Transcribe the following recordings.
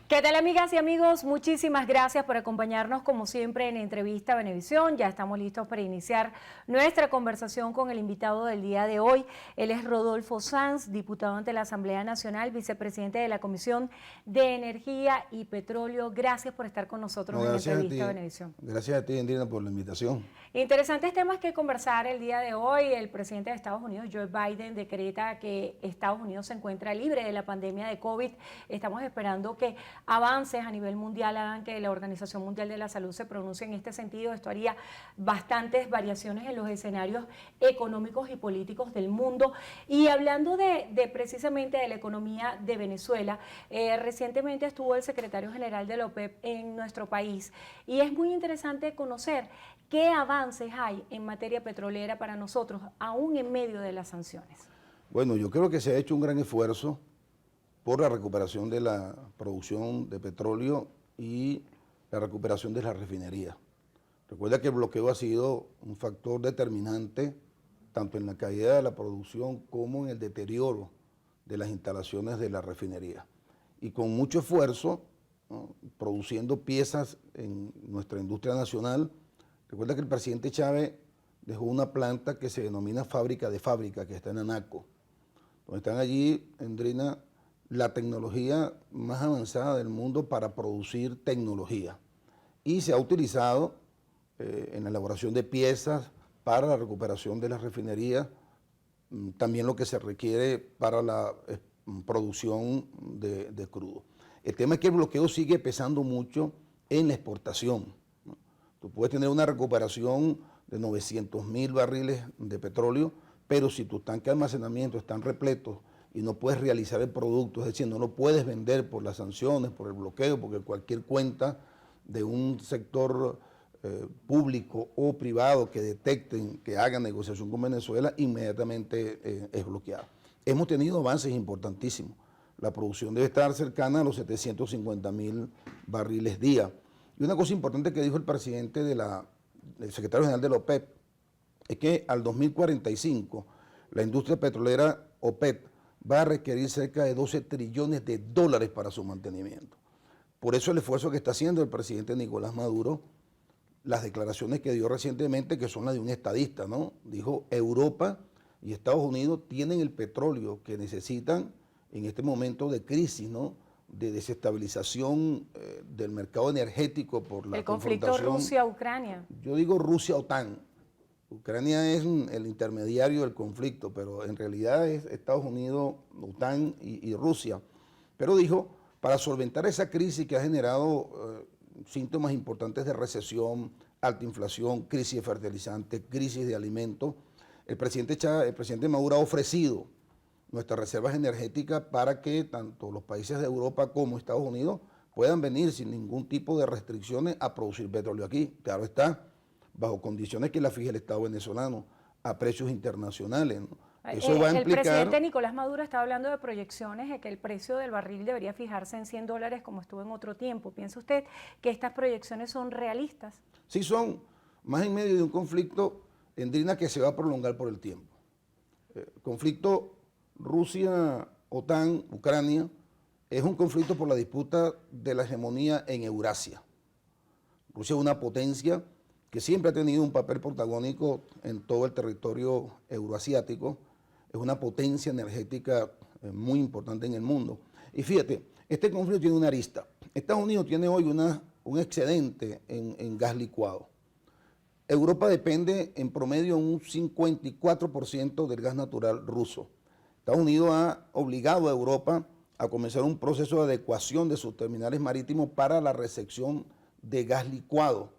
¿Qué tal, amigas y amigos? Muchísimas gracias por acompañarnos como siempre en Entrevista Venevisión. Ya estamos listos para iniciar nuestra conversación con el invitado del día de hoy. Él es Rodolfo Sanz, diputado ante la Asamblea Nacional, vicepresidente de la Comisión de Energía y Petróleo. Gracias por estar con nosotros en Entrevista Venevisión. Gracias a ti, Indira, por la invitación. Interesantes temas que conversar el día de hoy. El presidente de Estados Unidos, Joe Biden, decreta que Estados Unidos se encuentra libre de la pandemia de COVID. Estamos esperando que avances a nivel mundial hagan que la Organización Mundial de la Salud se pronuncie en este sentido. Esto haría bastantes variaciones en los escenarios económicos y políticos del mundo. Y hablando de precisamente de la economía de Venezuela, recientemente estuvo el secretario general de la OPEP en nuestro país y es muy interesante conocer qué avances hay en materia petrolera para nosotros, aún en medio de las sanciones. Bueno, yo creo que se ha hecho un gran esfuerzo por la recuperación de la producción de petróleo y la recuperación de la refinería. Recuerda que el bloqueo ha sido un factor determinante tanto en la caída de la producción como en el deterioro de las instalaciones de la refinería. Y con mucho esfuerzo, ¿no?, produciendo piezas en nuestra industria nacional. Recuerda que el presidente Chávez dejó una planta que se denomina Fábrica de Fábrica, que está en Anaco, donde están allí, Endrina, la tecnología más avanzada del mundo para producir tecnología. Y se ha utilizado en la elaboración de piezas para la recuperación de las refinerías, también lo que se requiere para la producción de crudo. El tema es que el bloqueo sigue pesando mucho en la exportación. Tú puedes tener una recuperación de 900.000 barriles de petróleo, pero si tus tanques de almacenamiento están repletos y no puedes realizar el producto, es decir, no lo puedes vender por las sanciones, por el bloqueo, porque cualquier cuenta de un sector público o privado que detecten, que hagan negociación con Venezuela, inmediatamente es bloqueada. Hemos tenido avances importantísimos. La producción debe estar cercana a los 750.000 barriles día. Y una cosa importante que dijo el presidente del secretario general de la OPEP es que al 2045 la industria petrolera OPEP va a requerir cerca de 12 trillones de dólares para su mantenimiento. Por eso el esfuerzo que está haciendo el presidente Nicolás Maduro, las declaraciones que dio recientemente, que son las de un estadista, ¿no? Dijo: Europa y Estados Unidos tienen el petróleo que necesitan en este momento de crisis, ¿no?, de desestabilización del mercado energético por la confrontación. El conflicto Rusia-Ucrania. Yo digo Rusia-OTAN. Ucrania es el intermediario del conflicto, pero en realidad es Estados Unidos, OTAN y Rusia. Pero dijo, para solventar esa crisis que ha generado síntomas importantes de recesión, alta inflación, crisis de fertilizantes, crisis de alimentos, el presidente Maduro ha ofrecido nuestras reservas energéticas para que tanto los países de Europa como Estados Unidos puedan venir sin ningún tipo de restricciones a producir petróleo aquí. Claro está, bajo condiciones que la fije el Estado venezolano, a precios internacionales, ¿no? Eso va a implicar... El presidente Nicolás Maduro estaba hablando de proyecciones de que el precio del barril debería fijarse en $100 como estuvo en otro tiempo. ¿Piensa usted que estas proyecciones son realistas? Sí, son más en medio de un conflicto, Endrina, que se va a prolongar por el tiempo. Conflicto Rusia, OTAN, Ucrania, es un conflicto por la disputa de la hegemonía en Eurasia. Rusia es una potencia que siempre ha tenido un papel protagónico en todo el territorio euroasiático, es una potencia energética muy importante en el mundo. Y fíjate, este conflicto tiene una arista. Estados Unidos tiene hoy un excedente en gas licuado. Europa depende en promedio un 54% del gas natural ruso. Estados Unidos ha obligado a Europa a comenzar un proceso de adecuación de sus terminales marítimos para la recepción de gas licuado,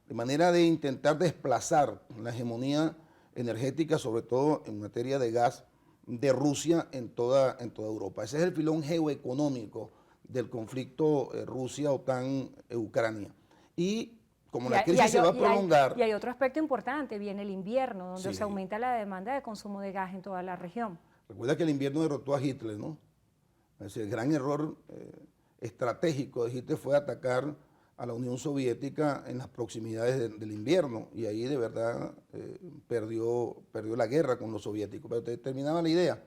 de manera de intentar desplazar la hegemonía energética, sobre todo en materia de gas, de Rusia en toda Europa. Ese es el filón geoeconómico del conflicto Rusia-OTAN-Ucrania. Y como la crisis se va a prolongar... Y hay otro aspecto importante, viene el invierno, donde se aumenta la demanda de consumo de gas en toda la región. Recuerda que el invierno derrotó a Hitler, ¿no? El gran error estratégico de Hitler fue atacar a la Unión Soviética en las proximidades del invierno, y ahí de verdad perdió la guerra con los soviéticos. Pero te terminaba la idea,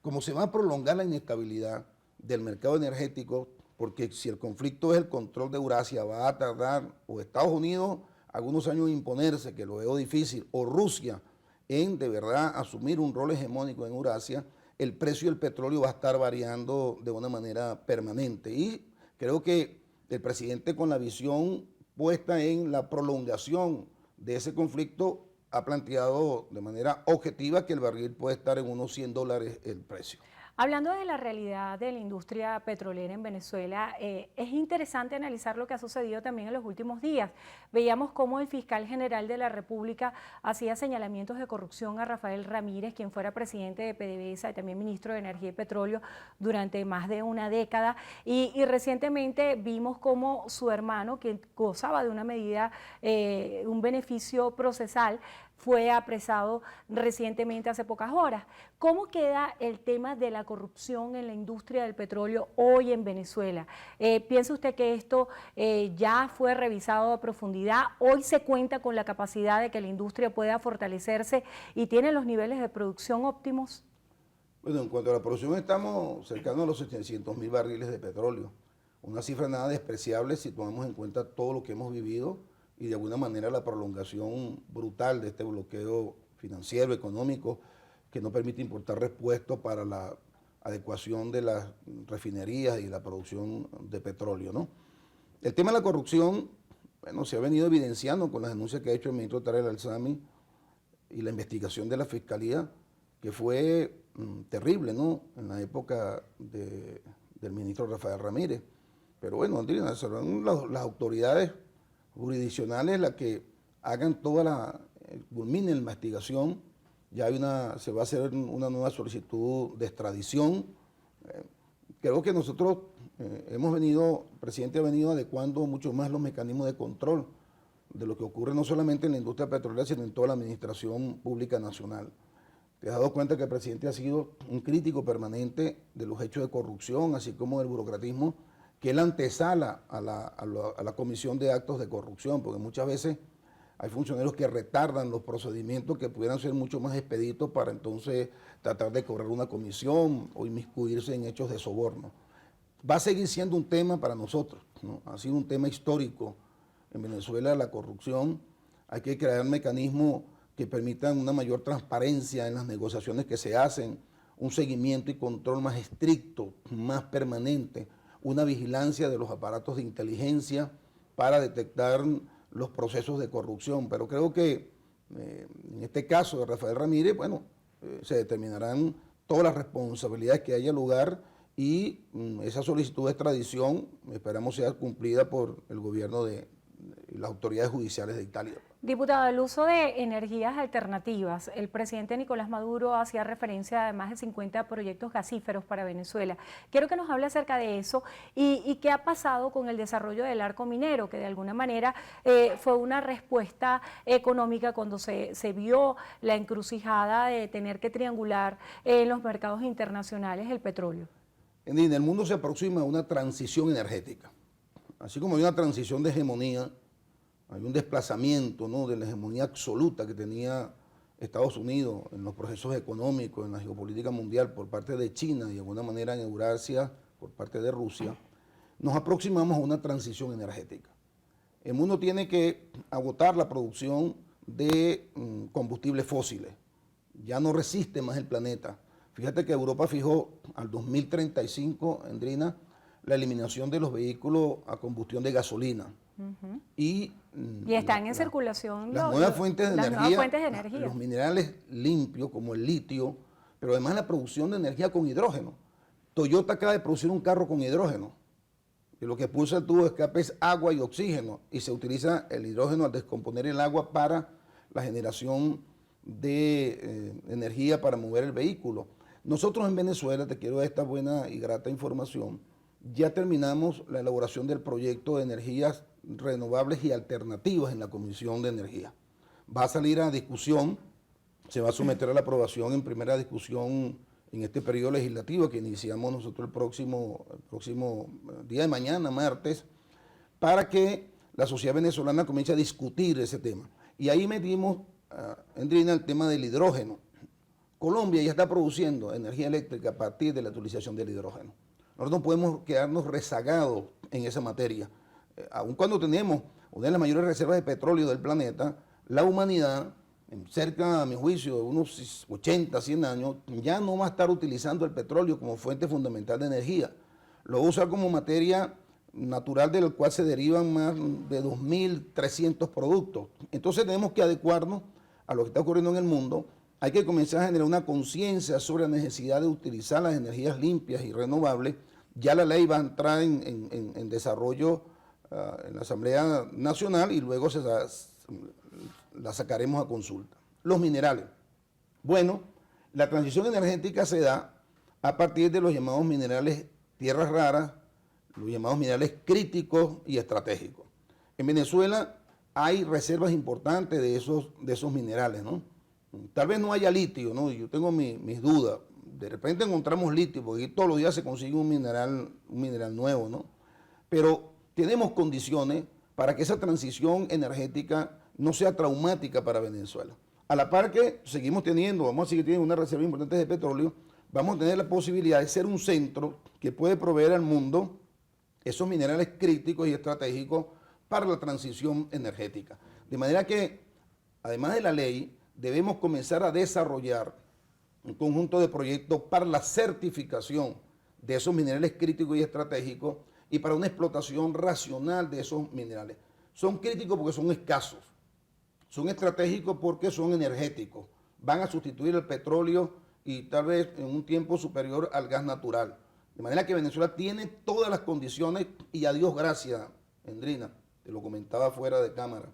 como se va a prolongar la inestabilidad del mercado energético, porque si el conflicto es el control de Eurasia, va a tardar o Estados Unidos algunos años en imponerse, que lo veo difícil, o Rusia en de verdad asumir un rol hegemónico en Eurasia, el precio del petróleo va a estar variando de una manera permanente. Y creo que el presidente, con la visión puesta en la prolongación de ese conflicto, ha planteado de manera objetiva que el barril puede estar en unos $100 el precio. Hablando de la realidad de la industria petrolera en Venezuela, es interesante analizar lo que ha sucedido también en los últimos días. Veíamos cómo el fiscal general de la República hacía señalamientos de corrupción a Rafael Ramírez, quien fuera presidente de PDVSA y también ministro de Energía y Petróleo durante más de una década. Y recientemente vimos cómo su hermano, que gozaba de una medida, un beneficio procesal, fue apresado recientemente hace pocas horas. ¿Cómo queda el tema de la corrupción en la industria del petróleo hoy en Venezuela? ¿Piensa usted que esto ya fue revisado a profundidad? ¿Hoy se cuenta con la capacidad de que la industria pueda fortalecerse y tiene los niveles de producción óptimos? Bueno, en cuanto a la producción, estamos cercanos a los 700.000 barriles de petróleo. Una cifra nada despreciable si tomamos en cuenta todo lo que hemos vivido y de alguna manera la prolongación brutal de este bloqueo financiero, económico, que no permite importar repuestos para la adecuación de las refinerías y la producción de petróleo, ¿no? El tema de la corrupción, bueno, se ha venido evidenciando con las denuncias que ha hecho el ministro Tarek Al-Alzami y la investigación de la Fiscalía, que fue terrible, ¿no?, en la época del ministro Rafael Ramírez. Pero bueno, Andrina, serán las autoridades jurisdiccionales las que hagan culmine la investigación. Ya se va a hacer una nueva solicitud de extradición. Creo que nosotros el presidente ha venido adecuando mucho más los mecanismos de control de lo que ocurre no solamente en la industria petrolera, sino en toda la administración pública nacional. Te has dado cuenta que el presidente ha sido un crítico permanente de los hechos de corrupción, así como del burocratismo, que él antesala a la comisión de actos de corrupción, porque muchas veces hay funcionarios que retardan los procedimientos que pudieran ser mucho más expeditos para entonces tratar de cobrar una comisión o inmiscuirse en hechos de soborno. Va a seguir siendo un tema para nosotros, ¿no? Ha sido un tema histórico en Venezuela la corrupción. Hay que crear mecanismos que permitan una mayor transparencia en las negociaciones que se hacen, un seguimiento y control más estricto, más permanente, una vigilancia de los aparatos de inteligencia para detectar los procesos de corrupción. Pero creo que en este caso de Rafael Ramírez, bueno, se determinarán todas las responsabilidades que haya lugar y esa solicitud de extradición esperamos sea cumplida por el gobierno y las autoridades judiciales de Italia. Diputado, el uso de energías alternativas. El presidente Nicolás Maduro hacía referencia a más de 50 proyectos gasíferos para Venezuela. Quiero que nos hable acerca de eso y qué ha pasado con el desarrollo del arco minero, que de alguna manera fue una respuesta económica cuando se vio la encrucijada de tener que triangular en los mercados internacionales el petróleo. En el mundo se aproxima una transición energética. Así como hay una transición de hegemonía, hay un desplazamiento, ¿no?, de la hegemonía absoluta que tenía Estados Unidos en los procesos económicos, en la geopolítica mundial por parte de China y de alguna manera en Eurasia por parte de Rusia. Nos aproximamos a una transición energética. El mundo tiene que agotar la producción de combustibles fósiles. Ya no resiste más el planeta. Fíjate que Europa fijó al 2035, Andrina, la eliminación de los vehículos a combustión de gasolina. Y están en circulación las nuevas fuentes de energía, los minerales limpios como el litio, pero además la producción de energía con hidrógeno. Toyota acaba de producir un carro con hidrógeno, y lo que pulsa el tubo de escape es agua y oxígeno, y se utiliza el hidrógeno al descomponer el agua para la generación de energía para mover el vehículo. Nosotros en Venezuela, te quiero dar esta buena y grata información, ya terminamos la elaboración del proyecto de energías renovables y alternativas en la Comisión de Energía. Va a salir a discusión, se va a someter a la aprobación en primera discusión en este periodo legislativo que iniciamos nosotros el próximo día de mañana, martes, para que la sociedad venezolana comience a discutir ese tema. Y ahí metimos, Andrina, el tema del hidrógeno. Colombia ya está produciendo energía eléctrica a partir de la utilización del hidrógeno. Nosotros no podemos quedarnos rezagados en esa materia. Aun cuando tenemos una de las mayores reservas de petróleo del planeta, la humanidad, en cerca, a mi juicio, de unos 80, 100 años, ya no va a estar utilizando el petróleo como fuente fundamental de energía. Lo usa como materia natural del cual se derivan más de 2.300 productos. Entonces tenemos que adecuarnos a lo que está ocurriendo en el mundo. Hay que comenzar a generar una conciencia sobre la necesidad de utilizar las energías limpias y renovables. Ya la ley va a entrar en desarrollo en la Asamblea Nacional y luego la sacaremos a consulta. Los minerales. Bueno, la transición energética se da a partir de los llamados minerales tierras raras, los llamados minerales críticos y estratégicos. En Venezuela hay reservas importantes de esos minerales, ¿no? Tal vez no haya litio, ¿no? Yo tengo mis dudas. De repente encontramos litio, porque todos los días se consigue un mineral nuevo, ¿no? Pero tenemos condiciones para que esa transición energética no sea traumática para Venezuela. A la par que vamos a seguir teniendo una reserva importante de petróleo, vamos a tener la posibilidad de ser un centro que puede proveer al mundo esos minerales críticos y estratégicos para la transición energética. De manera que, además de la ley, debemos comenzar a desarrollar un conjunto de proyectos para la certificación de esos minerales críticos y estratégicos y para una explotación racional de esos minerales. Son críticos porque son escasos, son estratégicos porque son energéticos, van a sustituir el petróleo y tal vez en un tiempo superior al gas natural. De manera que Venezuela tiene todas las condiciones y a Dios gracias, Endrina, te lo comentaba fuera de cámara,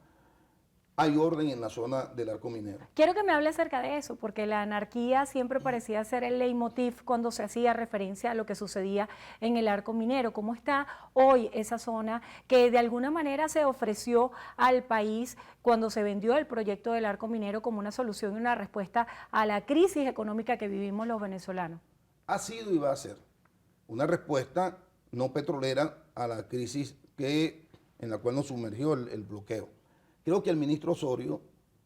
hay orden en la zona del arco minero. Quiero que me hable acerca de eso, porque la anarquía siempre parecía ser el leitmotiv cuando se hacía referencia a lo que sucedía en el arco minero. ¿Cómo está hoy esa zona que de alguna manera se ofreció al país cuando se vendió el proyecto del arco minero como una solución y una respuesta a la crisis económica que vivimos los venezolanos? Ha sido y va a ser una respuesta no petrolera a la crisis en la cual nos sumergió el bloqueo. Creo que el ministro Osorio,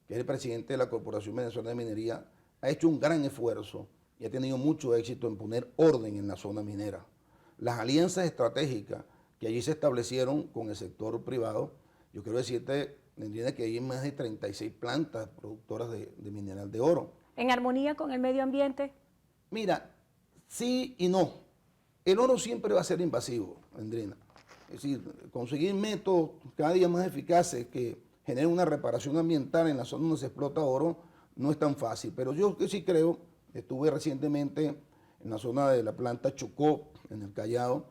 que es el presidente de la Corporación Venezolana de Minería, ha hecho un gran esfuerzo y ha tenido mucho éxito en poner orden en la zona minera. Las alianzas estratégicas que allí se establecieron con el sector privado, yo quiero decirte, que hay más de 36 plantas productoras de mineral de oro. ¿En armonía con el medio ambiente? Mira, sí y no. El oro siempre va a ser invasivo, Andrina. Es decir, conseguir métodos cada día más eficaces que generen una reparación ambiental en la zona donde se explota oro no es tan fácil. Pero yo sí creo, estuve recientemente en la zona de la planta Chocó, en el Callao,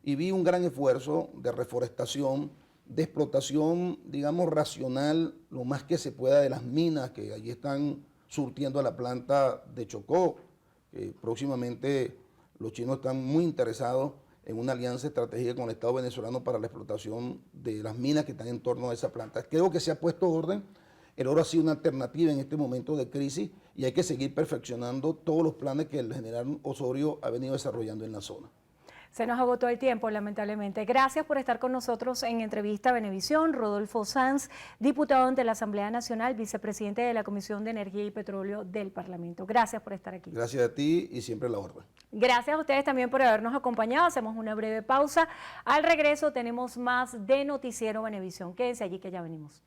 y vi un gran esfuerzo de reforestación, de explotación, digamos, racional, lo más que se pueda de las minas que allí están surtiendo a la planta de Chocó. Próximamente los chinos están muy interesados en una alianza estratégica con el Estado venezolano para la explotación de las minas que están en torno a esa planta. Creo que se ha puesto orden. El oro ha sido una alternativa en este momento de crisis y hay que seguir perfeccionando todos los planes que el general Osorio ha venido desarrollando en la zona. Se nos agotó el tiempo, lamentablemente. Gracias por estar con nosotros en Entrevista Venevisión. Rodolfo Sanz, diputado ante la Asamblea Nacional, vicepresidente de la Comisión de Energía y Petróleo del Parlamento. Gracias por estar aquí. Gracias a ti y siempre a la orden. Gracias a ustedes también por habernos acompañado. Hacemos una breve pausa. Al regreso tenemos más de Noticiero Venevisión. Quédense allí que ya venimos.